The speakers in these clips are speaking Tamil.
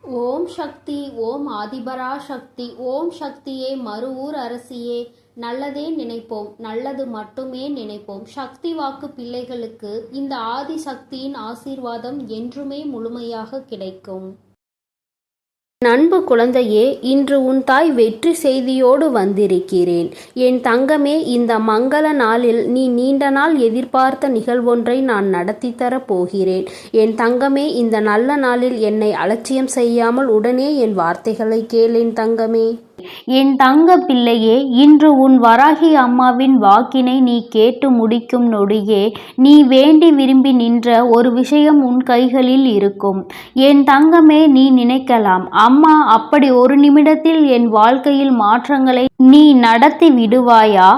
ஓம் சக்தி. ஓம் ஆதிபரா சக்தி. ஓம் சக்தியே, மறுவூர் அரசியே. நல்லதே நினைப்போம், நல்லது மட்டுமே நினைப்போம். சக்தி வாக்கு பிள்ளைகளுக்கு இந்த ஆதி சக்தியின் ஆசீர்வாதம் என்றுமே முழுமையாக கிடைக்கும். அன்பு குழந்தையே, இன்று உன் தாய் வெற்றி செய்தியோடு வந்திருக்கிறேன். என் தங்கமே, இந்த மங்கள நாளில் நீ நீண்ட நாள் எதிர்பார்த்த நிகழ்வொன்றை நான் நடத்தி தரப் போகிறேன். என் தங்கமே, இந்த நல்ல நாளில் என்னை அலட்சியம் செய்யாமல் உடனே என் வார்த்தைகளை கேள் என் தங்கமே. என் தங்க பிள்ளையே, இன்று உன் வராகி அம்மாவின் வாக்கினை நீ கேட்டு முடிக்கும் நொடியே நீ வேண்டி விரும்பி நின்ற ஒரு விஷயம் உன் கைகளில் இருக்கும். என் தங்கமே, நீ நினைக்கலாம், அம்மா அப்படி ஒரு நிமிடத்தில் என் வாழ்க்கையில் மாற்றங்களை நீ நடத்தி விடுவாயா?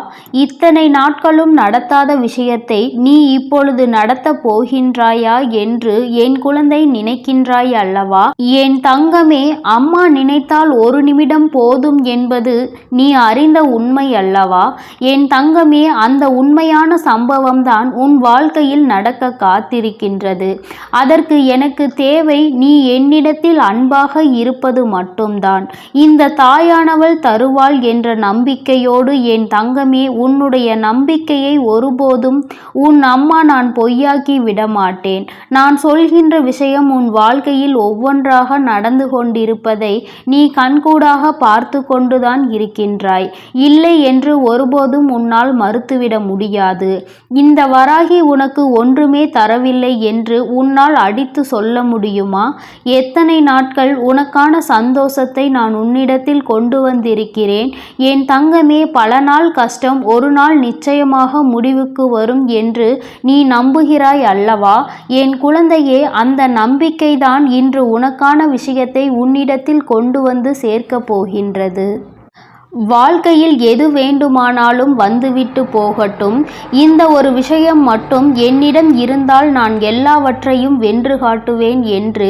இத்தனை நாட்களும் நடத்தாத விஷயத்தை நீ இப்பொழுது நடத்த போகின்றாயா என்று என் குழந்தை நினைக்கின்றாய் அல்லவா? என் தங்கமே, அம்மா நினைத்தால் ஒரு நிமிடம் போதும் என்பது நீ அறிந்த உண்மை அல்லவா? என் தங்கமே, அந்த உண்மையான சம்பவம்தான் உன் வாழ்க்கையில் நடக்க காத்திருக்கின்றது. அதற்கு எனக்கு தேவை நீ என்னிடத்தில் அன்பாக இருப்பது மட்டும்தான். இந்த தாயானவள் தருவாள் என்ற நம்பிக்கையோடு என் தங்கமே, உன்னுடைய நம்பிக்கையை ஒருபோதும் உன் அம்மா நான் பொய்யாக்கி விடமாட்டேன். நான் சொல்கின்ற விஷயம் உன் வாழ்க்கையில் ஒவ்வொன்றாக நடந்து கொண்டிருப்பதை நீ கண்கூடாக பார்த்து கொண்டுதான் இருக்கின்றாய். இல்லை என்று ஒருபோதும் உன்னால் மறுத்துவிட முடியாது. இந்த வராகி உனக்கு ஒன்றுமே தரவில்லை என்று உன்னால் அடித்து சொல்ல முடியுமா? எத்தனை நாட்கள் உனக்கான சந்தோஷத்தை நான் உன்னிடத்தில் கொண்டு வந்திருக்கிறேன். என் தங்கமே, பல நாள் கஷ்டம் ஒரு நாள் நிச்சயமாக முடிவுக்கு வரும் என்று நீ நம்புகிறாய் அல்லவா? என் குழந்தையே, அந்த நம்பிக்கைதான் இன்று உனக்கான விஷயத்தை உன்னிடத்தில் கொண்டு வந்து சேர்க்கப் போகின்றது. வாழ்க்கையில் எது வேண்டுமானாலும் வந்துவிட்டு போகட்டும், இந்த ஒரு விஷயம் மட்டும் என்னிடம் இருந்தால் நான் எல்லாவற்றையும் வென்று காட்டுவேன் என்று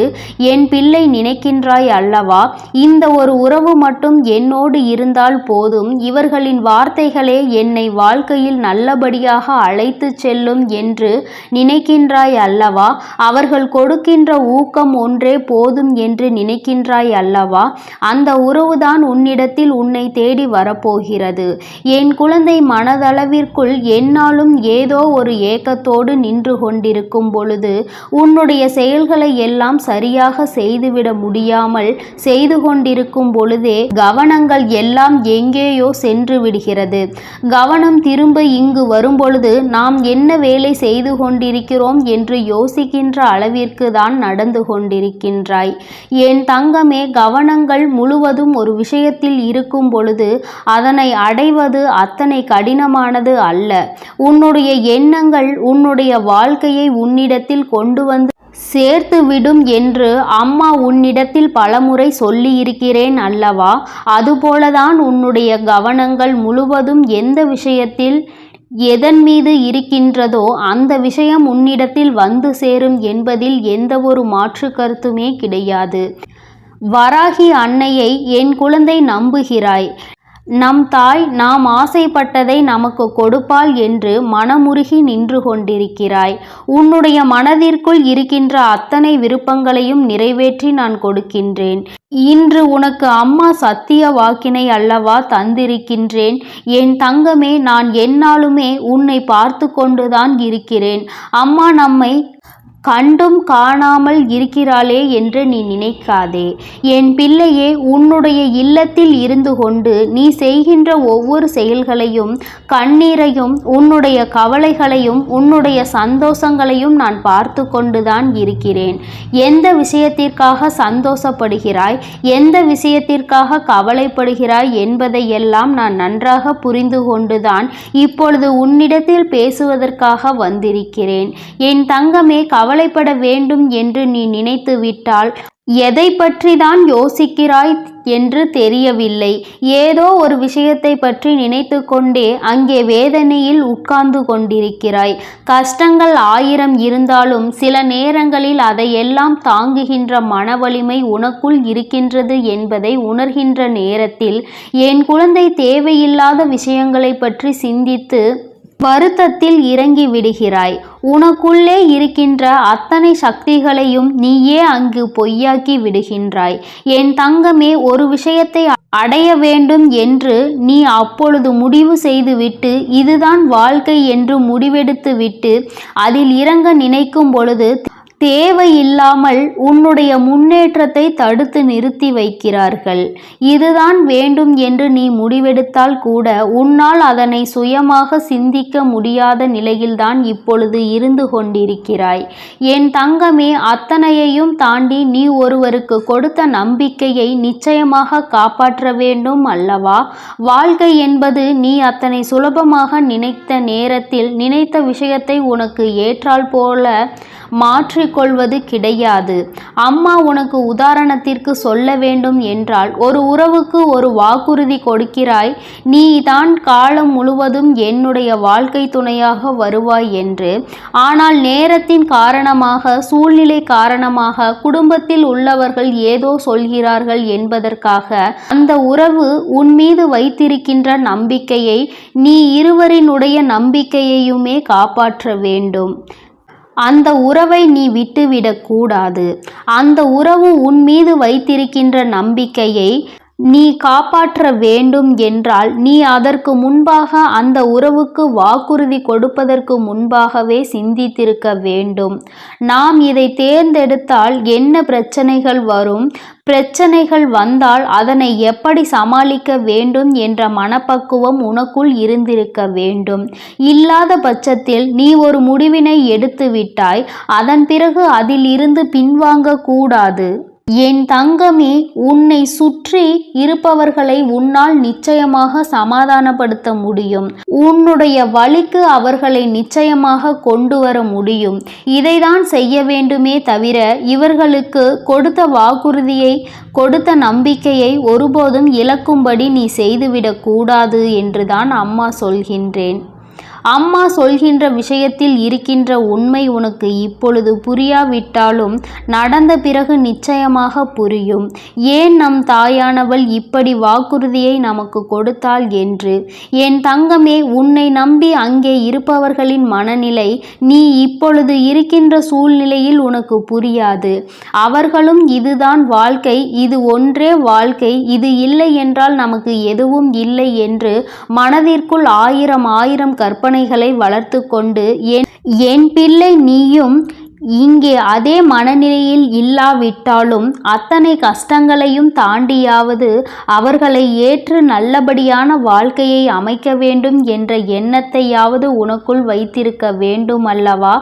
என் பிள்ளை நினைக்கின்றாய் அல்லவா? இந்த ஒரு உறவு மட்டும் என்னோடு இருந்தால் போதும், இவர்களின் வார்த்தைகளே என்னை வாழ்க்கையில் நல்லபடியாக அழைத்து செல்லும் என்று நினைக்கின்றாய் அல்லவா? அவர்கள் கொடுக்கின்ற ஊக்கம் ஒன்றே போதும் என்று நினைக்கின்றாய் அல்லவா? அந்த உறவுதான் உன்னிடத்தில் உன்னை தேடி வரப்போகிறது. என் குழந்தை, மனதளவிற்குள் என்னாலும் ஏதோ ஒரு ஏக்கத்தோடு நின்று கொண்டிருக்கும் பொழுது உன்னுடைய செயல்களை எல்லாம் சரியாக செய்துவிட முடியாமல் செய்து கொண்டிருக்கும் பொழுதே கவனங்கள் எல்லாம் எங்கேயோ சென்று விடுகிறது. கவனம் திரும்ப இங்கு வரும்பொழுது நாம் என்ன வேலை செய்து கொண்டிருக்கிறோம் என்று யோசிக்கின்ற அளவிற்கு தான் நடந்து கொண்டிருக்கின்றாய். என் தங்கமே, கவனங்கள் முழுவதும் ஒரு விஷயத்தில் இருக்கும் பொழுது அதனை அடைவது அத்தனை கடினமானது அல்ல. உன்னுடைய எண்ணங்கள் உன்னுடைய வாழ்க்கையை உன்னிடத்தில் கொண்டு வந்து சேர்த்துவிடும் என்று அம்மா உன்னிடத்தில் பலமுறை சொல்லியிருக்கிறேன் அல்லவா? அதுபோலதான் உன்னுடைய கவனங்கள் முழுவதும் எந்த விஷயத்தில் எதன் மீது இருக்கின்றதோ அந்த விஷயம் உன்னிடத்தில் வந்து சேரும் என்பதில் எந்த ஒரு மாற்று கருத்துமே கிடையாது. வராகி அன்னையை என் குழந்தை நம்புகிறாய். நம் தாய் நாம் ஆசைப்பட்டதை நமக்கு கொடுப்பாள் என்று மனமுருகி நின்று கொண்டிருக்கிறாய். உன்னுடைய மனதிற்குள் இருக்கின்ற அத்தனை விருப்பங்களையும் நிறைவேற்றி நான் கொடுக்கின்றேன். இன்று உனக்கு அம்மா சத்திய வாக்கினை அல்லவா தந்திருக்கின்றேன். என் தங்கமே, நான் எந்நாளுமே உன்னை பார்த்து கொண்டுதான் இருக்கிறேன். அம்மா நம்மை கண்டும் காணாமல் இருக்கிறாளே என்று நீ நினைக்காதே. என் பிள்ளையே, உன்னுடைய இல்லத்தில் இருந்து கொண்டு நீ செய்கின்ற ஒவ்வொரு செயல்களையும், கண்ணீரையும், உன்னுடைய கவலைகளையும், உன்னுடைய சந்தோஷங்களையும் நான் பார்த்து கொண்டுதான் இருக்கிறேன். எந்த விஷயத்திற்காக சந்தோஷப்படுகிறாய், எந்த விஷயத்திற்காக கவலைப்படுகிறாய் என்பதையெல்லாம் நான் நன்றாக புரிந்து கொண்டுதான் இப்பொழுது உன்னிடத்தில் பேசுவதற்காக வந்திருக்கிறேன். என் தங்கமே, கவலைப்பட வேண்டும் என்று நீ நினைத்து விட்டால் எதை பற்றி தான் யோசிக்கிறாய் என்று தெரியவில்லை. ஏதோ ஒரு விஷயத்தை பற்றி நினைத்து கொண்டே அங்கே வேதனையில் உட்கார்ந்து கொண்டிருக்கிறாய். கஷ்டங்கள் 1000 இருந்தாலும் சில நேரங்களில் அதையெல்லாம் தாங்குகின்ற மன வலிமை உனக்குள் இருக்கின்றது என்பதை உணர்கின்ற நேரத்தில் என் குழந்தை தேவையில்லாத விஷயங்களை பற்றி சிந்தித்து வருத்தத்தில் இறங்கி விடுகிறாய். உனக்குள்ளே இருக்கின்ற அத்தனை சக்திகளையும் நீயே அங்கு பொய்யாக்கி விடுகின்றாய். என் தங்கமே, ஒரு விஷயத்தை அடைய வேண்டும் என்று நீ அப்பொழுது முடிவு செய்துவிட்டு இதுதான் வாழ்க்கை என்று முடிவெடுத்து விட்டு அதில் இறங்க நினைக்கும் பொழுது தேவையில்லாமல் உன்னுடைய முன்னேற்றத்தை தடுத்து நிறுத்தி வைக்கிறார்கள். இதுதான் வேண்டும் என்று நீ முடிவெடுத்தால் கூட உன்னால் அதனை சுயமாக சிந்திக்க முடியாத நிலையில்தான் இப்பொழுது இருந்து கொண்டிருக்கிறாய். என் தங்கமே, அத்தனையையும் தாண்டி நீ ஒருவருக்கு கொடுத்த நம்பிக்கையை நிச்சயமாக காப்பாற்ற வேண்டும் அல்லவா? வாழ்க்கை என்பது நீ அத்தனை சுலபமாக நினைத்த நேரத்தில் நினைத்த விஷயத்தை உனக்கு ஏற்றால் போல மாற்றிக்கொள்வது கிடையாது. அம்மா உனக்கு உதாரணத்திற்கு சொல்ல வேண்டும் என்றால், ஒரு உறவுக்கு ஒரு வாக்குறுதி கொடுக்கிறாய், நீ தான் காலம் முழுவதும் என்னுடைய வாழ்க்கை துணையாக வருவாய் என்று. ஆனால் நேரத்தின் காரணமாக, சூழ்நிலை காரணமாக, குடும்பத்தில் உள்ளவர்கள் ஏதோ சொல்கிறார்கள் என்பதற்காக அந்த உறவு உன் மீது வைத்திருக்கின்ற நம்பிக்கையை, நீ இருவரினுடைய நம்பிக்கையையுமே காப்பாற்ற வேண்டும். அந்த உறவை நீ விட்டுவிடக் கூடாது. அந்த உறவு உன் மீது வைத்திருக்கின்ற நம்பிக்கையை நீ காப்பாற்ற வேண்டும் என்றால் நீ அதற்கு முன்பாக அந்த உறவுக்கு வாக்குறுதி கொடுப்பதற்கு முன்பாகவே சிந்தித்திருக்க வேண்டும். நாம் இதை தேர்ந்தெடுத்தால் என்ன பிரச்சனைகள் வரும், பிரச்சனைகள் வந்தால் அதனை எப்படி சமாளிக்க வேண்டும் என்ற மனப்பக்குவம் உனக்குள் இருந்திருக்க வேண்டும். இல்லாத பட்சத்தில் நீ ஒரு முடிவினை எடுத்து விட்டாய், அதன் பிறகு அதில் இருந்து பின்வாங்க கூடாது. என் தங்கமே, உன்னை சுற்றி இருப்பவர்களை உன்னால் நிச்சயமாக சமாதானப்படுத்த முடியும். உன்னுடைய வழிக்கு அவர்களை நிச்சயமாக கொண்டு வர முடியும். இதைதான் செய்ய வேண்டுமே தவிர இவர்களுக்கு கொடுத்த வாக்குறுதியை, கொடுத்த நம்பிக்கையை ஒருபோதும் இழக்கும்படி நீ செய்துவிடக் கூடாது என்றுதான் அம்மா சொல்கின்றேன். அம்மா சொல்கின்ற விஷயத்தில் இருக்கின்ற உண்மை உனக்கு இப்பொழுது புரியாவிட்டாலும் நடந்த பிறகு நிச்சயமாக புரியும். ஏன் நம் தாயானவள் இப்படி வாக்குறுதியை நமக்கு கொடுத்தாள் என்று. என் தங்கமே, உன்னை நம்பி அங்கே இருப்பவர்களின் மனநிலை நீ இப்பொழுது இருக்கின்ற சூழ்நிலையில் உனக்கு புரியாது. அவர்களும் இதுதான் வாழ்க்கை, இது ஒன்றே வாழ்க்கை, இது இல்லை என்றால் நமக்கு எதுவும் இல்லை என்று மனதிற்குள் ஆயிரம் கற்பனைகளை வளர்த்து கொண்டு என் பிள்ளை நீயும் இங்கே அதே மனநிலையில் இல்லாவிட்டாலும் அத்தனை கஷ்டங்களையும் தாண்டியாவது அவர்களை ஏற்று நல்லபடியான வாழ்க்கையை அமைக்க வேண்டும் என்ற எண்ணத்தையாவது உனக்குள் வைத்திருக்க வேண்டும் அல்லவா?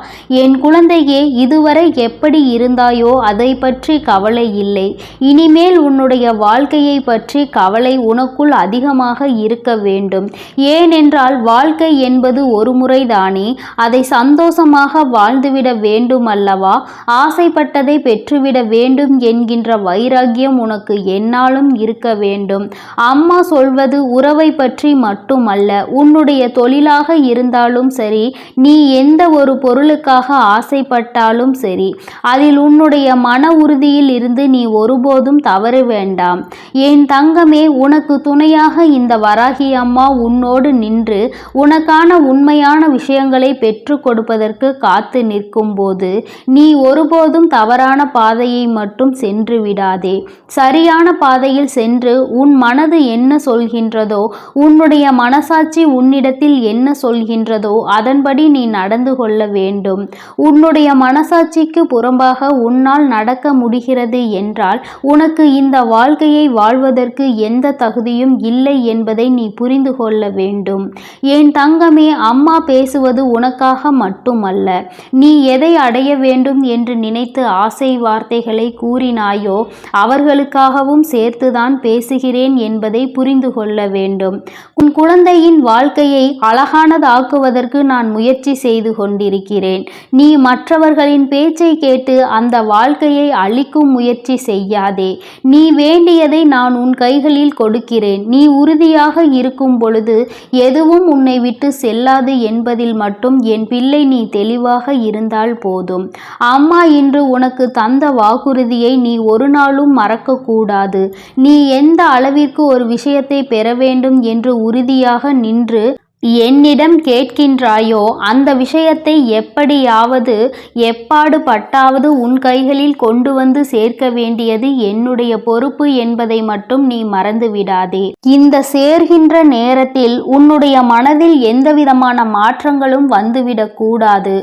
என் குழந்தையே, இதுவரை எப்படி இருந்தாயோ அதை பற்றி கவலை இல்லை. இனிமேல் உன்னுடைய வாழ்க்கையை பற்றி கவலை உனக்குள் அதிகமாக இருக்க வேண்டும். ஏனென்றால் வாழ்க்கை என்பது ஒரு முறைதானே, அதை சந்தோஷமாக வாழ்ந்துவிட வேண்டும் அல்லவா? ஆசைப்பட்டதை பெற்றுவிட வேண்டும் என்கின்ற வைராக்கியம் உனக்கு என்னாலும் இருக்க வேண்டும். அம்மா சொல்வது உறவை பற்றி மட்டுமல்ல, உன்னுடைய தொழிலாக இருந்தாலும் சரி, நீ எந்த ஒரு பொருளுக்காக ஆசைப்பட்டாலும் சரி, அதில் உன்னுடைய மன உறுதியில் இருந்து நீ ஒருபோதும் தவற வேண்டாம். என் தங்கமே, உனக்கு துணையாக இந்த வராகி அம்மா உன்னோடு நின்று உனக்கான உண்மையான விஷயங்களை பெற்று கொடுப்பதற்கு காத்து நிற்கும் போது நீ ஒருபோதும் தவறான பாதையை மட்டும் சென்று விடாதே. சரியான பாதையில் சென்று உன் மனது என்ன சொல்கின்றதோ, உன்னுடைய மனசாட்சி உன்னிடத்தில் என்ன சொல்கின்றதோ அதன்படி நீ நடந்து கொள்ள வேண்டும். உன்னுடைய மனசாட்சிக்கு புறம்பாக உன்னால் நடக்க முடிகிறது என்றால் உனக்கு இந்த வாழ்க்கையை வாழ்வதற்கு எந்த தகுதியும் இல்லை என்பதை நீ புரிந்து கொள்ள வேண்டும். என் தங்கமே, அம்மா பேசுவது உனக்காக மட்டுமல்ல. நீ எதை அடைய வேண்டும் என்று நினைத்து ஆசை வார்த்தைகளை கூறினாயோ அவர்களுக்காகவும் சேர்த்துதான் பேசுகிறேன் என்பதை புரிந்து கொள்ள வேண்டும். உன் குழந்தையின் வாழ்க்கையை அழகானதாக்குவதற்கு நான் முயற்சி செய்து கொண்டிருக்கிறேன். நீ மற்றவர்களின் பேச்சை கேட்டு அந்த வாழ்க்கையை அழிக்கும் முயற்சி செய்யாதே. நீ வேண்டியதை நான் உன் கைகளில் கொடுக்கிறேன். நீ உறுதியாக இருக்கும் பொழுது எதுவும் உன்னை விட்டு செல்லாது என்பதில் மட்டும் என் பிள்ளை நீ தெளிவாக இருந்தால் போதும். அம்மா இன்று உனக்கு தந்த வாக்குறுதியை நீ ஒரு நாளும் மறக்கக்கூடாது. நீ எந்த அளவிற்கு ஒரு விஷயத்தை பெற வேண்டும் என்று உறுதியாக நின்று என்னிடம் கேட்கின்றாயோ அந்த விஷயத்தை எப்படியாவது எப்பாடு பட்டாவது உன் கைகளில் கொண்டு வந்து சேர்க்க வேண்டியது என்னுடைய பொறுப்பு என்பதை மட்டும் நீ மறந்து விடாதே. இந்த சேர்கின்ற நேரத்தில் உன்னுடைய மனதில் எந்தவிதமான மாற்றங்களும் வந்துவிடக் கூடாது.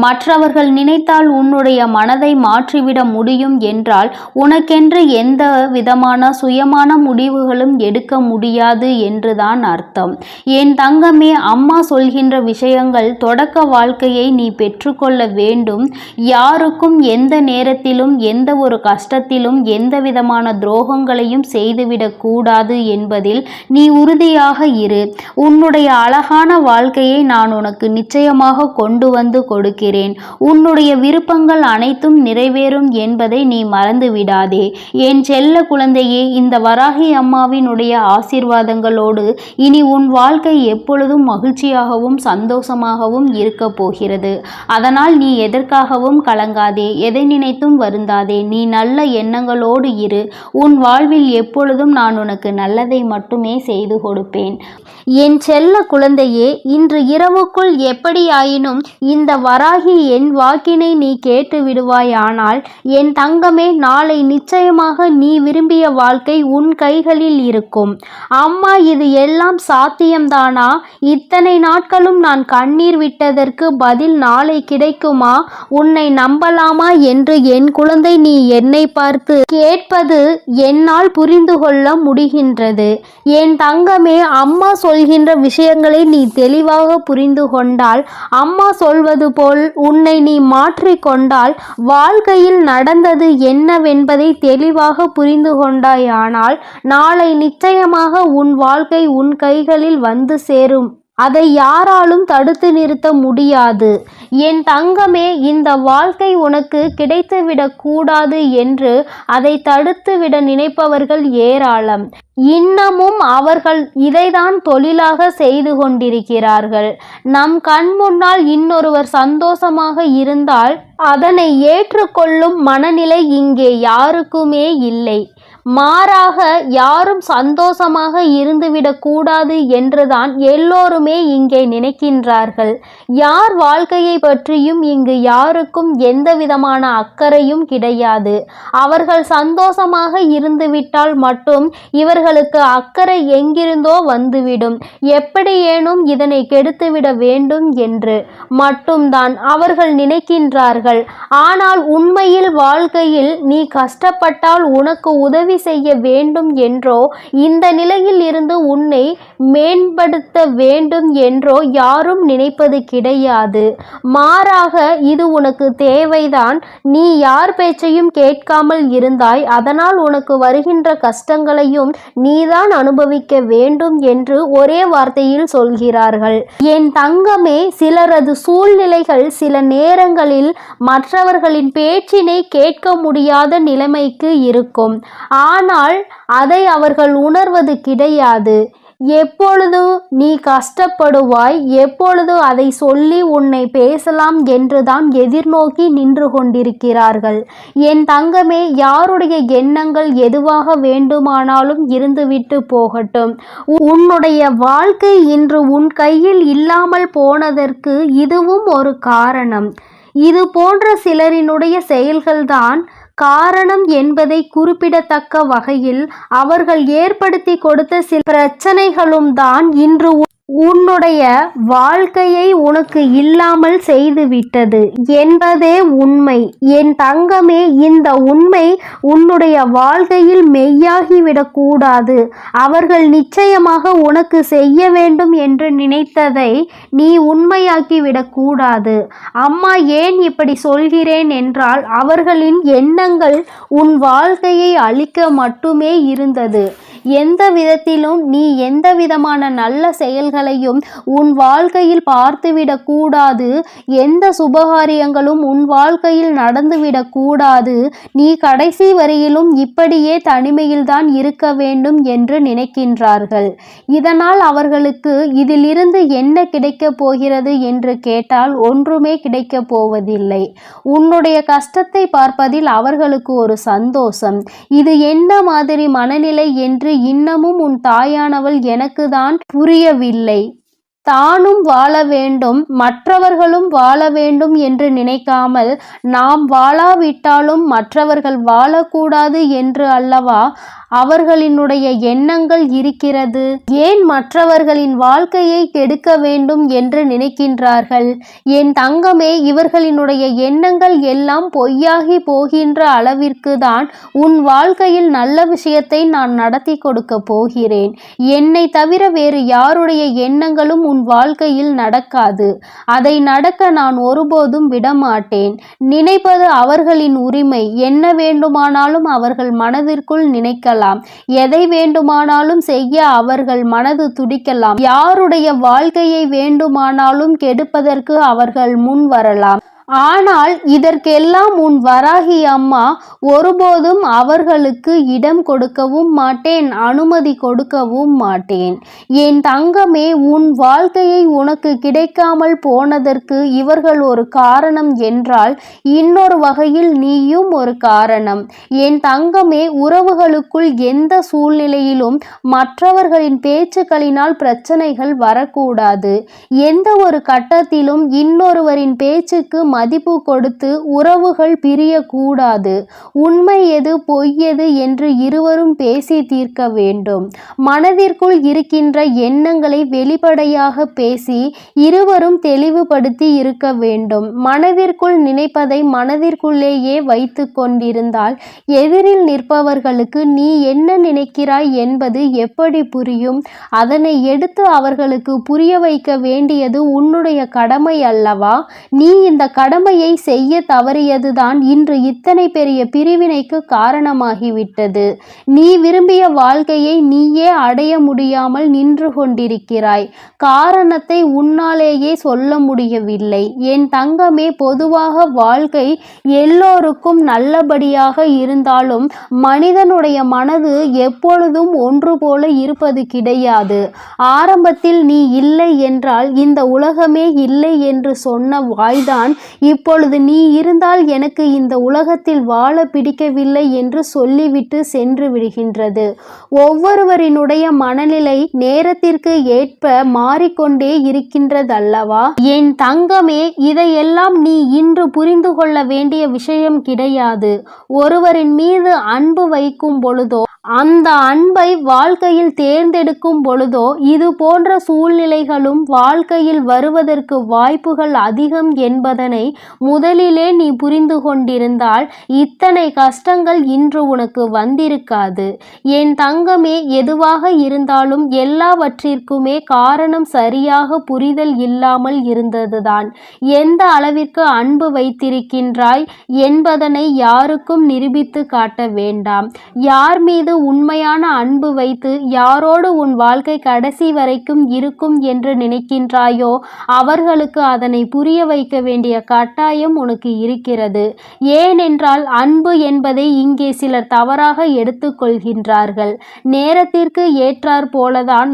மற்றவர்கள் நினைத்தால் உன்னுடைய மனதை மாற்றிவிட முடியும் என்றால் உனக்கென்று எந்த விதமான சுயமான முடிவுகளும் எடுக்க முடியாது என்றுதான் அர்த்தம். என் தங்கமே, அம்மா சொல்கின்ற விஷயங்கள் தொடக்க வாழ்க்கையை நீ பெற்றுக்கொள்ள வேண்டும். யாருக்கும் எந்த நேரத்திலும் எந்த ஒரு கஷ்டத்திலும் எந்த விதமான துரோகங்களையும் செய்துவிடக் கூடாது என்பதில் நீ உறுதியாக இரு. உன்னுடைய அழகான வாழ்க்கையை நான் உனக்கு நிச்சயமாக கொண்டு வந்து கொடுக்கிறேன். உன்னுடைய விருப்பங்கள் அனைத்தும் நிறைவேறும் என்பதை நீ மறந்து விடாதே. என் செல்ல குழந்தையே, இந்த வராகி அம்மாவினுடைய ஆசீர்வாதங்களோடு இனி உன் வாழ்க்கை எப்பொழுதும் மகிழ்ச்சியாகவும் சந்தோஷமாகவும் இருக்க போகிறது. அதனால் நீ எதற்காகவும் கலங்காதே, எதை நினைத்தும் வருந்தாதே. நீ நல்ல எண்ணங்களோடு இரு. உன் வாழ்வில் எப்பொழுதும் நான் உனக்கு நல்லதை மட்டுமே செய்து கொடுப்பேன். என் செல்ல குழந்தையே, இன்று இரவுக்குள் எப்படியாயினும் இந்த வராகி என் வாக்கினை நீ கேட்டு விடுவாயானால் என் தங்கமே, நாளை நிச்சயமாக நீ விரும்பிய வாழ்க்கை உன் கைகளில் இருக்கும். அம்மா, இது எல்லாம் சாத்தியம்தானா? இத்தனை நாட்களும் நான் கண்ணீர் விட்டதற்கு பதில் நாளை கிடைக்குமா? உன்னை நம்பலாமா என்று என் குழந்தை நீ என்னை பார்த்து கேட்பது என்னால் புரிந்து கொள்ள முடிகின்றது. என் தங்கமே, அம்மா சொல்கின்ற விஷயங்களை நீ தெளிவாக புரிந்து கொண்டால், அம்மா சொல்வது போல் உன்னை நீ மாற்றிக்கொண்டால், வாழ்க்கையில் நடந்தது என்னவென்பதை தெளிவாக புரிந்து கொண்டாயானால் நாளை நிச்சயமாக உன் வாழ்க்கை உன் கைகளில் வந்து சேரும். அதை யாராலும் தடுத்து நிறுத்த முடியாது. என் தங்கமே, இந்த வாழ்க்கை உனக்கு கிடைத்துவிடக் கூடாது என்று அதை தடுத்துவிட நினைப்பவர்கள் ஏராளம். இன்னமும் அவர்கள் இதைதான் தொழிலாக செய்து கொண்டிருக்கிறார்கள். நம் கண் முன்னால் இன்னொருவர் சந்தோஷமாக இருந்தால் அதனை ஏற்றுக்கொள்ளும் மனநிலை இங்கே யாருக்குமே இல்லை. மாறாக யாரும் சந்தோஷமாக இருந்துவிடக் கூடாது என்றுதான் எல்லோருமே இங்கே நினைக்கின்றார்கள். யார் வாழ்க்கையை பற்றியும் இங்கு யாருக்கும் எந்த விதமான அக்கறையும் கிடையாது. அவர்கள் சந்தோஷமாக இருந்துவிட்டால் மட்டும் இவர்களுக்கு அக்கறை எங்கிருந்தோ வந்துவிடும். எப்படியேனும் இதனை கெடுத்துவிட வேண்டும் என்று மட்டும்தான் அவர்கள் நினைக்கின்றார்கள். ஆனால் உண்மையில் வாழ்க்கையில் நீ கஷ்டப்பட்டால் உனக்கு உதவி செய்ய வேண்டும் என்றோ, இந்த நிலையில் இருந்து உன்னை மேம்படுத்த வேண்டும் என்றோ யாரும் நினைப்பது கிடையாது. மாறாக இது உனக்கு தேவைதான். நீ யார் பேச்சையும் கேட்காமல் இருந்தாய். அதனால் உனக்கு வருகின்ற கஷ்டங்களையும் நீதான் அனுபவிக்க வேண்டும் என்று ஒரே வார்த்தையில் சொல்கிறார்கள். என் தங்கமே, சிலரது சூழ்நிலைகள் சில நேரங்களில் மற்றவர்களின் பேச்சினை கேட்க முடியாத நிலைமைக்கு இருக்கும். ஆனால் அதை அவர்கள் உணர்வது கிடையாது. எப்பொழுது நீ கஷ்டப்படுவாய், எப்பொழுது அதை சொல்லி உன்னை பேசலாம் என்றுதான் எதிர்நோக்கி நின்று கொண்டிருக்கிறார்கள். என் தங்கமே, யாருடைய எண்ணங்கள் எதுவாக வேண்டுமானாலும் இருந்துவிட்டு போகட்டும். உன்னுடைய வாழ்க்கை இன்று உன் கையில் இல்லாமல் போனதற்கு இதுவும் ஒரு காரணம். இது போன்ற சிலரினுடைய செயல்கள்தான் காரணம் என்பதை குறிப்பிடத்தக்க வகையில் அவர்கள் ஏற்படுத்தி கொடுத்த சில பிரச்சனைகளும் தான் இன்று உன்னுடைய வாழ்க்கையை உனக்கு இல்லாமல் செய்துவிட்டது என்பதே உண்மை. என் தங்கமே, இந்த உண்மை உன்னுடைய வாழ்க்கையில் மெய்யாகிவிடக்கூடாது. அவர்கள் நிச்சயமாக உனக்கு செய்ய வேண்டும் என்று நினைத்ததை நீ உண்மையாக்கிவிடக்கூடாது. அம்மா ஏன் இப்படி சொல்கிறேன் என்றால், அவர்களின் எண்ணங்கள் உன் வாழ்க்கையை அழிக்க மட்டுமே இருந்தது. எந்த விதத்திலும் நீ எந்த விதமான நல்ல செயல்களையும் உன் வாழ்க்கையில் பார்த்துவிடக் கூடாது. எந்த சுபகாரியங்களும் உன் வாழ்க்கையில் நடந்துவிடக் கூடாது. நீ கடைசி வரையிலும் இப்படியே தனிமையில்தான் இருக்க வேண்டும் என்று நினைக்கின்றார்கள். இதனால் அவர்களுக்கு இதிலிருந்து என்ன கிடைக்கப் போகிறது என்று கேட்டால் ஒன்றுமே கிடைக்கப் போவதில்லை. உன்னுடைய கஷ்டத்தை பார்ப்பதில் அவர்களுக்கு ஒரு சந்தோஷம். இது என்ன மாதிரி மனநிலை என்று இன்னமும் உன் தாயானவள் எனக்கு தான் புரியவில்லை. தானும் வாழ வேண்டும், மற்றவர்களும் வாழ வேண்டும் என்று நினைக்காமல், நாம் வாழாவிட்டாலும் மற்றவர்கள் வாழக்கூடாது என்று அல்லவா அவர்களினுடைய எண்ணங்கள் இருக்கிறது. ஏன் மற்றவர்களின் வாழ்க்கையை கெடுக்க வேண்டும் என்று நினைக்கின்றார்கள்? என் தங்கமே, இவர்களினுடைய எண்ணங்கள் எல்லாம் பொய்யாகி போகின்ற அளவிற்கு தான் உன் வாழ்க்கையில் நல்ல விஷயத்தை நான் நடத்தி கொடுக்க போகிறேன். என்னை தவிர வேறு யாருடைய எண்ணங்களும் உன் வாழ்க்கையில் நடக்காது. அதை நடக்க நான் ஒருபோதும் விடமாட்டேன். நினைப்பது அவர்களின் உரிமை. என்ன வேண்டுமானாலும் அவர்கள் மனதிற்குள் நினைக்கலாம். எதை வேண்டுமானாலும் செய்ய அவர்கள் மனது துடிக்கலாம். யாருடைய வாழ்க்கையை வேண்டுமானாலும் கெடுப்பதற்கு அவர்கள் முன் வரலாம். ஆனால் இதற்கெல்லாம் உன் வராகி அம்மா ஒருபோதும் அவர்களுக்கு இடம் கொடுக்கவும் மாட்டேன், அனுமதி கொடுக்கவும் மாட்டேன். என் தங்கமே, உன் வாழ்க்கையை உனக்கு கிடைக்காமல் போனதற்கு இவர்கள் ஒரு காரணம் என்றால், இன்னொரு வகையில் நீயும் ஒரு காரணம். என் தங்கமே, உறவுகளுக்குள் எந்த சூழ்நிலையிலும் மற்றவர்களின் பேச்சுக்களினால் பிரச்சனைகள் வரக்கூடாது. எந்த ஒரு கட்டத்திலும் இன்னொருவரின் பேச்சுக்கு மதிப்பு கொடுத்து உறவுகள் பிரியக்கூடாது. உண்மை எது பொய் எது என்று இருவரும் பேசி தீர்க்க வேண்டும். மனதிற்குள் இருக்கின்ற எண்ணங்களை வெளிப்படையாக பேசி இருவரும் தெளிவுபடுத்தி இருக்க வேண்டும். மனதிற்குள் நினைப்பதை மனதிற்குள்ளேயே வைத்து கொண்டிருந்தால் எதிரில் நிற்பவர்களுக்கு நீ என்ன நினைக்கிறாய் என்பது எப்படி புரியும்? அதனை எடுத்து அவர்களுக்கு புரிய வைக்க வேண்டியது உன்னுடைய கடமை அல்லவா? நீ இந்த கடமையை செய்ய தவறியதுதான் இன்று இத்தனை பெரிய பிரிவினைக்கு காரணமாகிவிட்டது. நீ விரும்பிய வாழ்க்கையை நீயே அடைய முடியாமல் நின்று கொண்டிருக்கிறாய். காரணத்தை உன்னாலேயே சொல்ல முடியவில்லை. என் தங்கமே, பொதுவாக வாழ்க்கை எல்லோருக்கும் நல்லபடியாக இருந்தாலும் மனிதனுடைய மனது எப்பொழுதும் ஒன்று போல இருப்பது கிடையாது. ஆரம்பத்தில் நீ இல்லை என்றால் இந்த உலகமே இல்லை என்று சொன்ன வாய்தான் இப்பொழுது நீ இருந்தால் எனக்கு இந்த உலகத்தில் வாழ பிடிக்கவில்லை என்று சொல்லிவிட்டு சென்று விடுகின்றது. ஒவ்வொருவரினுடைய மனநிலை நேரத்திற்கு ஏற்ப மாறிக்கொண்டே இருக்கின்றதல்லவா? என் தங்கமே, இதையெல்லாம் நீ இன்று புரிந்து கொள்ள வேண்டிய விஷயம் கிடையாது. ஒருவரின் மீது அன்பு வைக்கும் பொழுதோ, அந்த அன்பை வாழ்க்கையில் தேர்ந்தெடுக்கும் பொழுதோ இது போன்ற சூழ்நிலைகளும் வாழ்க்கையில் வருவதற்கு வாய்ப்புகள் அதிகம் என்பதனை முதலிலே நீ புரிந்து கொண்டிருந்தால் இத்தனை கஷ்டங்கள் இன்று உனக்கு வந்திருக்காது. என் தங்கமே, எதுவாக இருந்தாலும் எல்லாவற்றிற்குமே காரணம் சரியாக புரிதல் இல்லாமல் இருந்ததுதான். எந்த அளவிற்கு அன்பு வைத்திருக்கின்றாய் என்பதனை யாருக்கும் நிரூபித்து காட்ட வேண்டாம். யார் மீது உண்மையான அன்பு வைத்து யாரோடு உன் வாழ்க்கை கடைசி வரைக்கும் இருக்கும் என்று நினைக்கின்றாயோ அவர்களுக்கு அதனை புரிய வைக்க வேண்டிய கட்டாயம் உனக்கு இருக்கிறது. ஏனென்றால் அன்பு என்பதை இங்கே சிலர் தவறாக எடுத்துக்கொள்கின்றார்கள். நேரத்திற்கு ஏற்றார் போலதான்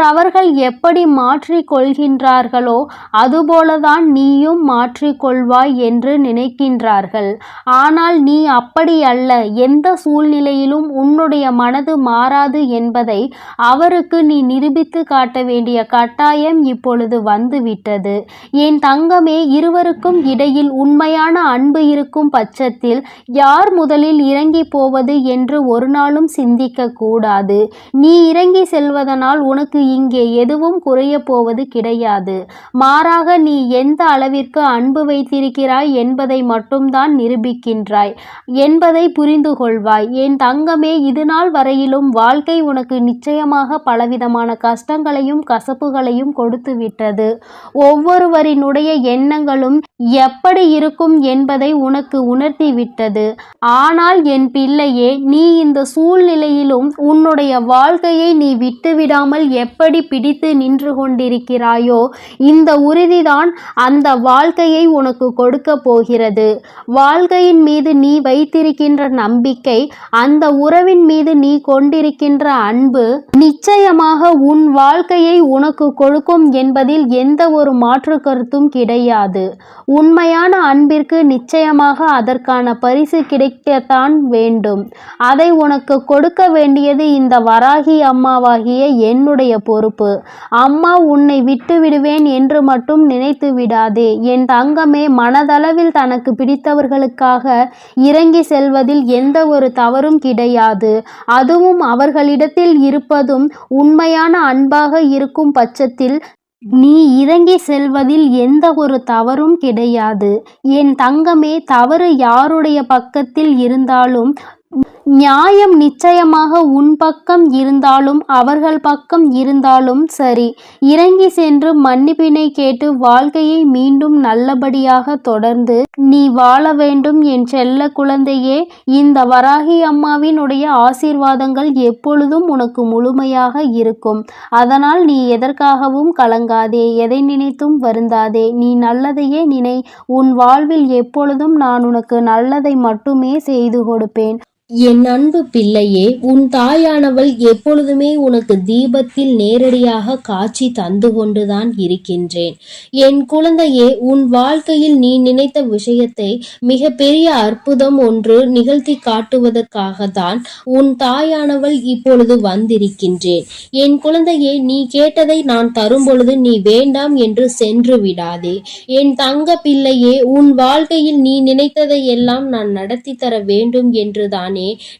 அவர்கள் எப்படி மாற்றிக் கொள்கின்றார்களோ அதுபோலதான் நீயும் மாற்றிக்கொள்வாய் என்று நினைக்கின்றார்கள். ஆனால் நீ அப்படி அல்ல. எந்த சூழ்நிலையிலும் உன்னுடைய மனது மாறாது என்பதை அவருக்கு நீ நிரூபித்து காட்ட வேண்டிய கட்டாயம் இப்பொழுது வந்துவிட்டது. என் தங்கமே, இருவருக்கும் இடையில் உண்மையான அன்பு இருக்கும் பட்சத்தில் யார் முதலில் இறங்கி போவது என்று ஒரு நாளும் சிந்திக்க கூடாது. நீ இறங்கி செல்வதனால் உனக்கு இங்கே எதுவும் குறைய போவது கிடையாது. மாறாக நீ எந்த அளவிற்கு அன்பு வைத்திருக்கிறாய் என்பதை மட்டும்தான் நிரூபிக்கின்றாய் என்பதை புரிந்து கொள்வாய். என் தங்கமே, இதுநாள் வரையிலும் வாழ்க்கை உனக்கு நிச்சயமாக பலவிதமான கஷ்டங்களையும் கசப்புகளையும் கொடுத்து விட்டது. ஒவ்வொருவரினுடைய எண்ணங்களும் எப்படி இருக்கும் என்பதை உனக்கு உணர்த்தி விட்டது. ஆனால் என் பிள்ளையே, நீ இந்த சூழ்நிலையிலும் உன்னுடைய வாழ்க்கையை நீ விட்டுவிடாமல் எப்படி பிடித்து நின்று கொண்டிருக்கிறாயோ இந்த உறுதிதான் அந்த வாழ்க்கையை உனக்கு கொடுக்க போகிறது. வாழ்க்கையின் மீது நீ வைத்திருக்கின்ற நம்பிக்கை, அந்த உறவின் மீது நீ கொண்டிருக்கின்ற அன்பு நிச்சயமாக உன் வாழ்க்கையை உனக்கு கொடுக்கும் என்பதில் எந்த ஒரு மாற்று கருத்தும் கிடையாது. உன் உண்மையான அன்பிற்கு நிச்சயமாக அதற்கான பரிசு கிடைக்கத்தான் வேண்டும். அதை உனக்கு கொடுக்க வேண்டியது இந்த வராகி அம்மாவாகிய என்னுடைய பொறுப்பு. அம்மா உன்னை விட்டு விடுவேன் என்று மட்டும் நினைத்து விடாதே. என் தங்கமே, மனதளவில் தனக்கு பிடித்தவர்களுக்காக இறங்கி செல்வதில் எந்த ஒரு தவறும் கிடையாது. அதுவும் அவர்களிடத்தில் இருப்பதும் உண்மையான அன்பாக இருக்கும் பட்சத்தில் நீ இறங்கி செல்வதில் எந்த ஒரு தவறும் கிடையாது. என் தங்கமே, தவறு யாருடைய பக்கத்தில் இருந்தாலும் நியாயம் நிச்சயமாக உன் பக்கம் இருந்தாலும் அவர்கள் பக்கம் இருந்தாலும் சரி, இறங்கி சென்று மன்னிப்பினை கேட்டு வாழ்க்கையை மீண்டும் நல்லபடியாக தொடர்ந்து நீ வாழ வேண்டும். என் செல்ல குழந்தையே, இந்த வராகி அம்மாவினுடைய ஆசீர்வாதங்கள் எப்பொழுதும் உனக்கு முழுமையாக இருக்கும். அதனால் நீ எதற்காகவும் கலங்காதே, எதை நினைத்தும் வருந்தாதே. நீ நல்லதையே நினை. உன் வாழ்வில் எப்பொழுதும் நான் உனக்கு நல்லதை மட்டுமே செய்து கொடுப்பேன். என் அன்பு பிள்ளையே, உன் தாயானவள் எப்பொழுதுமே உனக்கு தீபத்தில் நேரடியாக காட்சி தந்து கொண்டுதான் இருக்கின்றேன். என் குழந்தையே, உன் வாழ்க்கையில் நீ நினைத்த விஷயத்தை மிக பெரிய அற்புதம் ஒன்று நிகழ்த்தி காட்டுவதற்காக தான் உன் தாயானவள் இப்பொழுது வந்திருக்கின்றேன். என் குழந்தையே, நீ கேட்டதை நான் தரும் பொழுது நீ வேண்டாம் என்று சென்று விடாதே. என் தங்க பிள்ளையே, உன் வாழ்க்கையில் நீ நினைத்ததை எல்லாம் நான் நடத்தி தர வேண்டும் என்றுதான்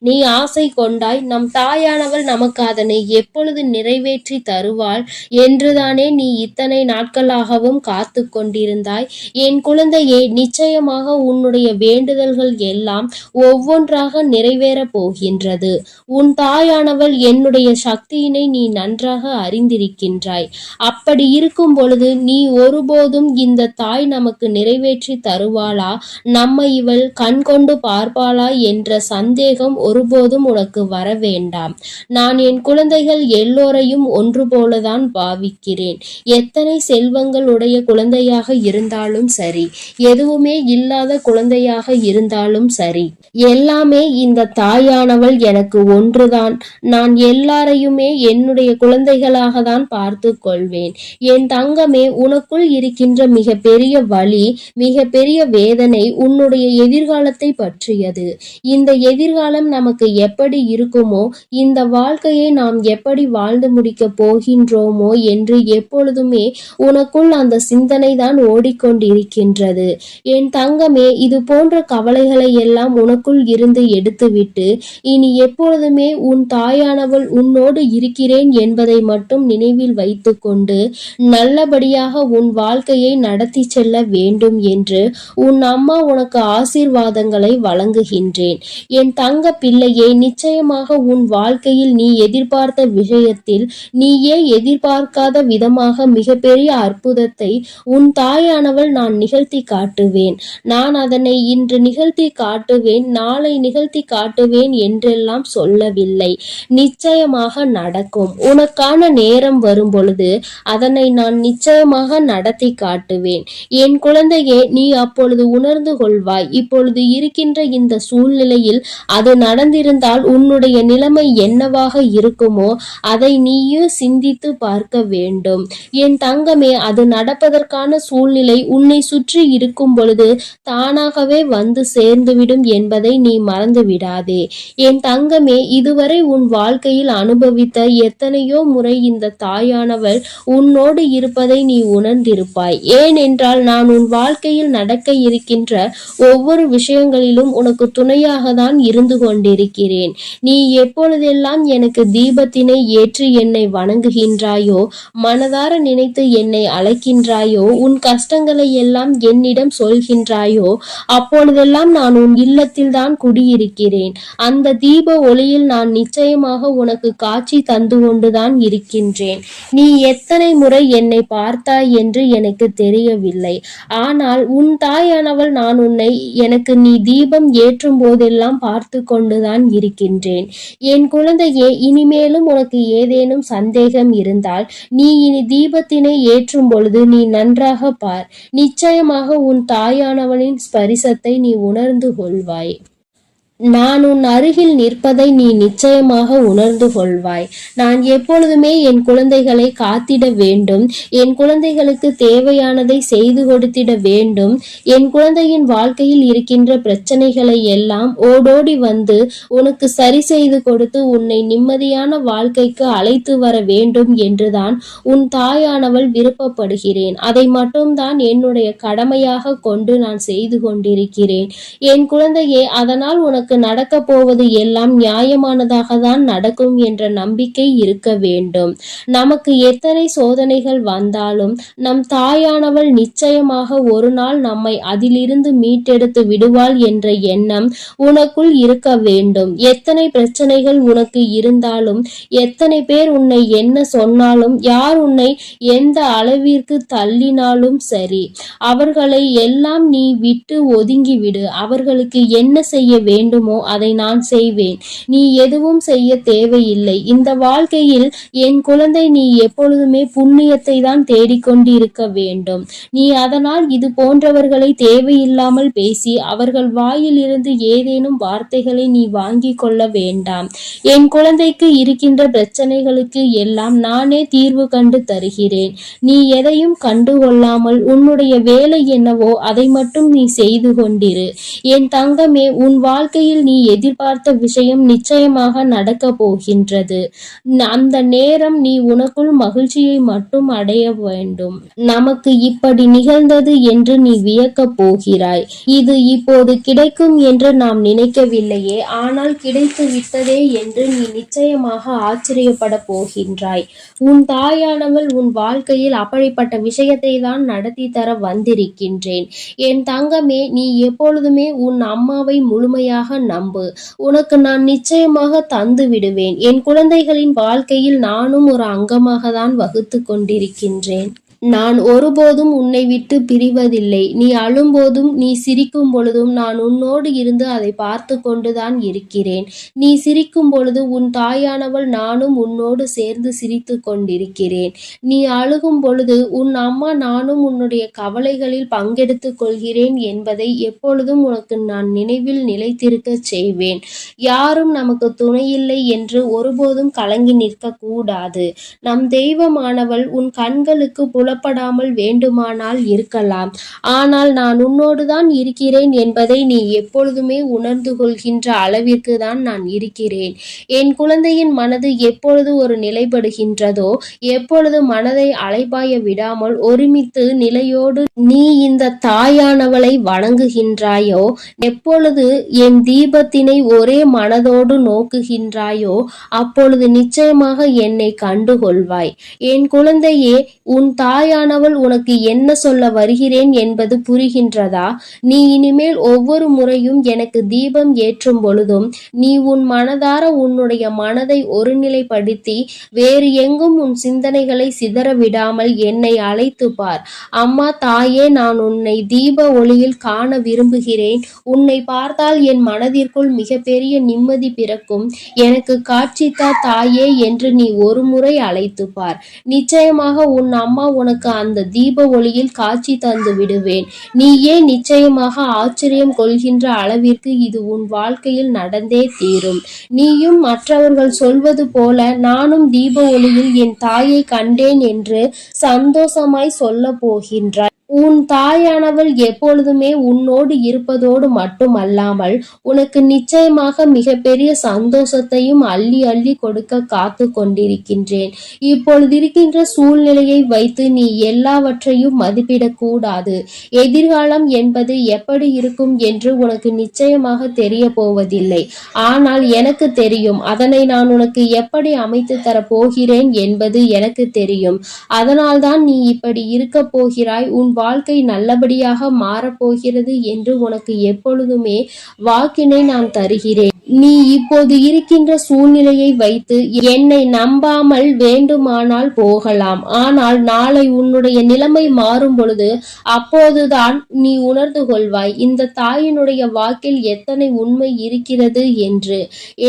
நீ ஆசை கொண்டாய். நம் தாயானவள் நமக்கு அதனை எப்பொழுது நிறைவேற்றி தருவாள் என்றுதானே நீ இத்தனை நாட்களாகவும் காத்து கொண்டிருந்தாய். என் குழந்தையே, நிச்சயமாக உன்னுடைய வேண்டுதல்கள் எல்லாம் ஒவ்வொன்றாக நிறைவேறப் போகின்றது. உன் தாயானவள் என்னுடைய சக்தியினை நீ நன்றாக அறிந்திருக்கின்றாய். அப்படி இருக்கும் பொழுது நீ ஒருபோதும் இந்த தாய் நமக்கு நிறைவேற்றி தருவாளா, நம்மை இவள் கண் கொண்டு பார்ப்பாளா என்ற சந்தேகம் ஒருபோதும் உனக்கு வர வேண்டாம். நான் என் குழந்தைகள் எல்லோரையும் ஒன்று போலதான் பாவிக்கிறேன். எத்தனை செல்வங்கள் உடைய குழந்தையாக இருந்தாலும் சரி, எதுவுமே இல்லாத குழந்தையாக இருந்தாலும் சரி, எல்லாமே இந்த தாயானவள் எனக்கு ஒன்றுதான். நான் எல்லாரையுமே என்னுடைய குழந்தைகளாக தான் பார்த்து கொள்வேன். என் தங்கமே, உனக்குள் இருக்கின்ற மிக பெரிய வலி, மிக பெரிய வேதனை உன்னுடைய எதிர்காலத்தை பற்றியது. இந்த எதிர்காலம் நமக்கு எப்படி இருக்குமோ, இந்த வாழ்க்கையை நாம் எப்படி வாழ்ந்து முடிக்க போகின்றோமோ என்று எப்பொழுதுமே உனக்குள் அந்த சிந்தனை தான் ஓடிக்கொண்டிருக்கின்றது. என் தங்கமே, இது போன்ற கவலைகளை எல்லாம் உனக்குள் இருந்து எடுத்துவிட்டு இனி எப்பொழுதுமே உன் தாயானவள் உன்னோடு இருக்கிறேன் என்பதை மட்டும் நினைவில் வைத்துக்கொண்டு நல்லபடியாக உன் வாழ்க்கையை நடத்தி செல்ல வேண்டும் என்று உன் அம்மா உனக்கு ஆசீர்வாதங்களை வழங்குகின்றேன். என் தங்க பிள்ளையே, நிச்சயமாக உன் வாழ்க்கையில் நீ எதிர்பார்த்த விஷயத்தில் நீயே எதிர்பார்க்காத விதமாக மிகப்பெரிய அற்புதத்தை உன் தாயானவள் நான் நிகழ்த்தி காட்டுவேன். நான் அதனை இன்று நிகழ்த்தி காட்டுவேன், நாளை நிகழ்த்தி காட்டுவேன் என்றெல்லாம் சொல்லவில்லை. நிச்சயமாக நடக்கும். உனக்கான நேரம் வரும் பொழுது அதனை நான் நிச்சயமாக நடத்தி காட்டுவேன். என் குழந்தையே, நீ அப்பொழுது உணர்ந்து கொள்வாய். இப்பொழுது இருக்கின்ற இந்த சூழ்நிலையில் அது நடந்திருந்தால் உன்னுடைய நிலைமை என்னவாக இருக்குமோ அதை நீயும் சிந்தித்து பார்க்க வேண்டும். என் தங்கமே, அது நடப்பதற்கான சூழ்நிலை உன்னை சுற்றி இருக்கும் பொழுது தானாகவே வந்து சேர்ந்துவிடும் என்பதை நீ மறந்து விடாதே. என் தங்கமே, இதுவரை உன் வாழ்க்கையில் அனுபவித்த எத்தனையோ முறை இந்த தாயானவள் உன்னோடு இருப்பதை நீ உணர்ந்திருப்பாய். ஏனென்றால் நான் உன் வாழ்க்கையில் நடக்க இருக்கின்ற ஒவ்வொரு விஷயங்களிலும் உனக்கு துணையாக தான் இருந்து கொண்டிருக்கிறேன். நீ எப்பொழுதெல்லாம் எனக்கு தீபத்தினை ஏற்றி என்னை வணங்குகின்றாயோ, மனதார நினைத்து என்னை அழைக்கின்றாயோ, உன் கஷ்டங்களை எல்லாம் என்னிடம் சொல்கின்றாயோ, அப்பொழுதெல்லாம் நான் உன் இல்லத்தில் தான் குடியிருக்கிறேன். அந்த தீப ஒளியில் நான் நிச்சயமாக உனக்கு காட்சி தந்து கொண்டுதான் இருக்கின்றேன். நீ எத்தனை முறை என்னை பார்த்தாய் என்று எனக்கு தெரியவில்லை. ஆனால் உன் தாயானவள் நான் உன்னை எனக்கு நீ தீபம் ஏற்றும் போதெல்லாம் பார்த்து கொண்டுதான் இருக்கின்றேன். என் குழந்தையே, இனிமேலும் உனக்கு ஏதேனும் சந்தேகம் இருந்தால் நீ இனி தீபத்தினை ஏற்றும் பொழுது நீ நன்றாக பார். நிச்சயமாக உன் தாயானவளின் ஸ்பரிசத்தை நீ உணர்ந்து கொள்வாய். நான் உன் அருகில் நிற்பதை நீ நிச்சயமாக உணர்ந்து கொள்வாய். நான் எப்பொழுதுமே என் குழந்தைகளை காத்திட வேண்டும். என் குழந்தைகளுக்கு தேவையானதை செய்து கொடுத்திட வேண்டும். என் குழந்தையின் வாழ்க்கையில் இருக்கின்ற பிரச்சனைகளை எல்லாம் ஓடோடி வந்து உனக்கு சரி செய்து கொடுத்து உன்னை நிம்மதியான வாழ்க்கைக்கு அழைத்து வர வேண்டும் என்றுதான் உன் தாயானவள் விருப்பப்படுகிறேன். அதை மட்டும்தான் என்னுடைய கடமையாக கொண்டு நான் செய்து கொண்டிருக்கிறேன். என் குழந்தையே, அதனால் உனக்கு நடக்க போவது எல்லாம் நியாயமானதாக தான் நடக்கும் என்ற நம்பிக்கை இருக்க வேண்டும். நமக்கு எத்தனை சோதனைகள் வந்தாலும் நம் தாயானவள் நிச்சயமாக ஒரு நாள் நம்மை அதிலிருந்து மீட்டெடுத்து விடுவாள் என்ற எண்ணம் உனக்குள் இருக்க வேண்டும். எத்தனை பிரச்சனைகள் உனக்கு இருந்தாலும், எத்தனை பேர் உன்னை என்ன சொன்னாலும், யார் உன்னை எந்த அளவிற்கு தள்ளினாலும் சரி, அவர்களை எல்லாம் நீ விட்டு ஒதுங்கிவிடு. அவர்களுக்கு என்ன செய்ய வேண்டுமோ அதை நான் செய்வேன். நீ எதுவும் செய்ய தேவையில்லை. இந்த வாழ்க்கையில் என் குழந்தை, நீ எப்பொழுதுமே புண்ணியத்தை தான் தேடிக்கொண்டிருக்க வேண்டும். நீ அதனால் இது போன்றவர்களை தேவையில்லாமல் பேசி அவர்கள் வாயில் இருந்து ஏதேனும் வார்த்தைகளை நீ வாங்கி கொள்ள வேண்டாம். என் குழந்தைக்கு இருக்கின்ற பிரச்சனைகளுக்கு எல்லாம் நானே தீர்வு கண்டு தருகிறேன். நீ எதையும் கண்டுகொள்ளாமல் உன்னுடைய வேலை என்னவோ அதை மட்டும் நீ செய்து கொண்டிரு. என் தங்கமே, உன் வாழ்க்கையில் நீ எதிர்பார்த்த விஷயம் நிச்சயமாக நடக்க போகின்றது. அந்த நேரம் நீ உனக்குள் மகிழ்ச்சியை மட்டும் அடைய வேண்டும். நமக்கு இப்படி நிகழ்ந்தது என்று நீ வியக்க போகிறாய். இது இப்போது கிடைக்கும் என்று நாம் நினைக்கவில்லையே, ஆனால் கிடைத்து விட்டதே என்று நீ நிச்சயமாக ஆச்சரியப்பட போகின்றாய். உன் தாயானவள் உன் வாழ்க்கையில் அப்படிப்பட்ட விஷயத்தை தான் நடத்தி தர வந்திருக்கின்றேன். என் தங்கமே, நீ எப்பொழுதுமே உன் அம்மாவை முழுமையாக நம்பு. உனக்கு நான் நிச்சயமாக தந்து விடுவேன். என் குழந்தைகளின் வாழ்க்கையில் நானும் ஒரு அங்கமாக தான் வகுத்து கொண்டிருக்கின்றேன். நான் ஒருபோதும் உன்னை விட்டு பிரிவதில்லை. நீ அழும்போதும் நீ சிரிக்கும் பொழுதும் நான் உன்னோடு இருந்து அதை பார்த்து கொண்டுதான் இருக்கிறேன். நீ சிரிக்கும் பொழுது உன் தாயானவள் நானும் உன்னோடு சேர்ந்து சிரித்து கொண்டிருக்கிறேன். நீ அழுகும் பொழுது உன் அம்மா நானும் உன்னுடைய கவலைகளில் பங்கெடுத்து கொள்கிறேன் என்பதை எப்பொழுதும் உனக்கு நான் நினைவில் நிலைத்திருக்க செய்வேன். யாரும் நமக்கு துணையில்லை என்று ஒருபோதும் கலங்கி நிற்க கூடாது. நம் தெய்வமானவள் உன் கண்களுக்கு புலப்படாமல் வேண்டுமானால் இருக்கலாம். ஆனால் நான் உன்னோடுதான் இருக்கிறேன் என்பதை நீ எப்பொழுதுமே உணர்ந்து கொள்கின்ற அளவிற்கு தான் நான் இருக்கிறேன். என் குழந்தையின் மனது எப்பொழுது ஒரு நிலைப்படுகின்றதோ, எப்பொழுது மனதை அலைபாய விடாமல் ஒருமித்து நிலையோடு நீ இந்த தாயானவளை வணங்குகின்றாயோ, எப்பொழுது என் தீபத்தினை ஒரே மனதோடு நோக்குகின்றாயோ, அப்பொழுது நிச்சயமாக என்னை கண்டுகொள்வாய். என் குழந்தையே, உன் தாயானவள் உனக்கு என்ன சொல்ல வருகிறேன் என்பது புரிகின்றதா? நீ இனிமேல் ஒவ்வொரு முறையும் எனக்கு தீபம் ஏற்றும் பொழுதும் நீ உன் மனதார உன்னுடைய மனதை ஒருநிலைப்படுத்தி வேறு எங்கும் உன் சிந்தனைகளை சிதற விடாமல் என்னை அழைத்து பார். அம்மா, தாயே, நான் உன்னை தீப ஒளியில் காண விரும்புகிறேன். உன்னை பார்த்தால் என் மனதிற்குள் மிகப்பெரிய நிம்மதி பிறக்கும். எனக்கு காட்சித்தா தாயே என்று நீ ஒரு முறை அழைத்து பார். நிச்சயமாக உன் அம்மா உனக்கு அந்த தீப ஒளியில் காட்சி தந்து விடுவேன். நீயே நிச்சயமாக ஆச்சரியம் கொள்கின்ற அளவிற்கு இது உன் வாழ்க்கையில் நடந்தே தீரும். நீயும் மற்றவர்கள் சொல்வது போல நானும் தீப ஒளியில் என் தாயை கண்டேன் என்று சந்தோஷமாய் சொல்ல போகின்றாய். உன் தாயானவள் எப்பொழுதுமே உன்னோடு இருப்பதோடு மட்டுமல்லாமல் உனக்கு நிச்சயமாக மிகப்பெரிய சந்தோஷத்தையும் அள்ளி அள்ளி கொடுக்க காத்து கொண்டிருக்கின்றேன். இப்பொழுது இருக்கின்ற சூழ்நிலையை வைத்து நீ எல்லாவற்றையும் மதிப்பிடக்கூடாது. எதிர்காலம் என்பது எப்படி இருக்கும் என்று உனக்கு நிச்சயமாக தெரிய போவதில்லை. ஆனால் எனக்கு தெரியும். அதனை நான் உனக்கு எப்படி அமைத்து தர போகிறேன் என்பது எனக்கு தெரியும். அதனால்தான் நீ இப்படி இருக்க போகிறாய். உன் வாழ்க்கை நல்லபடியாக மாறப்போகிறது என்று உனக்கு எப்பொழுதுமே வாக்கினை நான் தருகிறேன். நீ இப்போது இருக்கின்ற சூழ்நிலையை வைத்து என்னை நம்பாமல் வேண்டுமானால் போகலாம். ஆனால் நாளை உன்னுடைய நிலைமை மாறும் பொழுது அப்போதுதான் நீ உணர்ந்து கொள்வாய் இந்த தாயினுடைய வாக்கில் எத்தனை உண்மை இருக்கிறது என்று.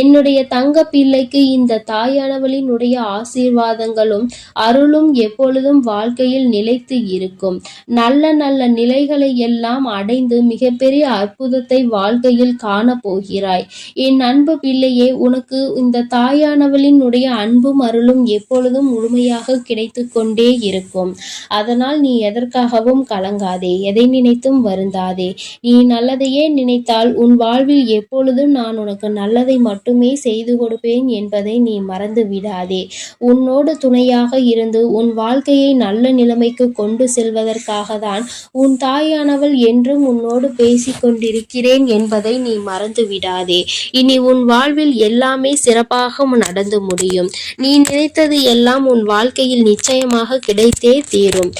என்னுடைய தங்க பிள்ளைக்கு இந்த தாயானவளினுடைய ஆசீர்வாதங்களும் அருளும் எப்பொழுதும் வாழ்க்கையில் நிலைத்து இருக்கும். நல்ல நல்ல நிலைகளை எல்லாம் அடைந்து மிகப்பெரிய அற்புதத்தை வாழ்க்கையில் காணப்போகிறாய். என் அன்பு பிள்ளையே, உனக்கு இந்த தாயானவளினுடைய அன்பும் அருளும் எப்பொழுதும் முழுமையாக கிடைத்து கொண்டே இருக்கும். அதனால் நீ எதற்காகவும் கலங்காதே, எதை நினைத்தும் வருந்தாதே. நீ நல்லதையே நினைத்தால் உன் வாழ்வில் எப்பொழுதும் நான் உனக்கு நல்லதை மட்டுமே செய்து கொடுப்பேன் என்பதை நீ மறந்து விடாதே. உன்னோடு துணையாக இருந்து உன் வாழ்க்கையை நல்ல நிலைமைக்கு கொண்டு செல்வதற்காக தான் உன் தாயானவள் என்றும் உன்னோடு பேசிக் கொண்டிருக்கிறேன் என்பதை நீ மறந்து விடாதே. இனி உன் வாழ்வில் எல்லாமே சிறப்பாக நடந்து முடியும். நீ நினைத்தது எல்லாம் உன் வாழ்க்கையில் நிச்சயமாக கிடைத்தே தீரும்.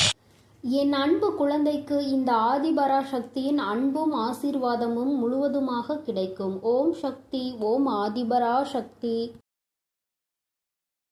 என் அன்பு குழந்தைக்கு இந்த ஆதிபராசக்தியின் அன்பும் ஆசீர்வாதமும் முழுவதுமாக கிடைக்கும். ஓம் சக்தி, ஓம் ஆதிபராசக்தி.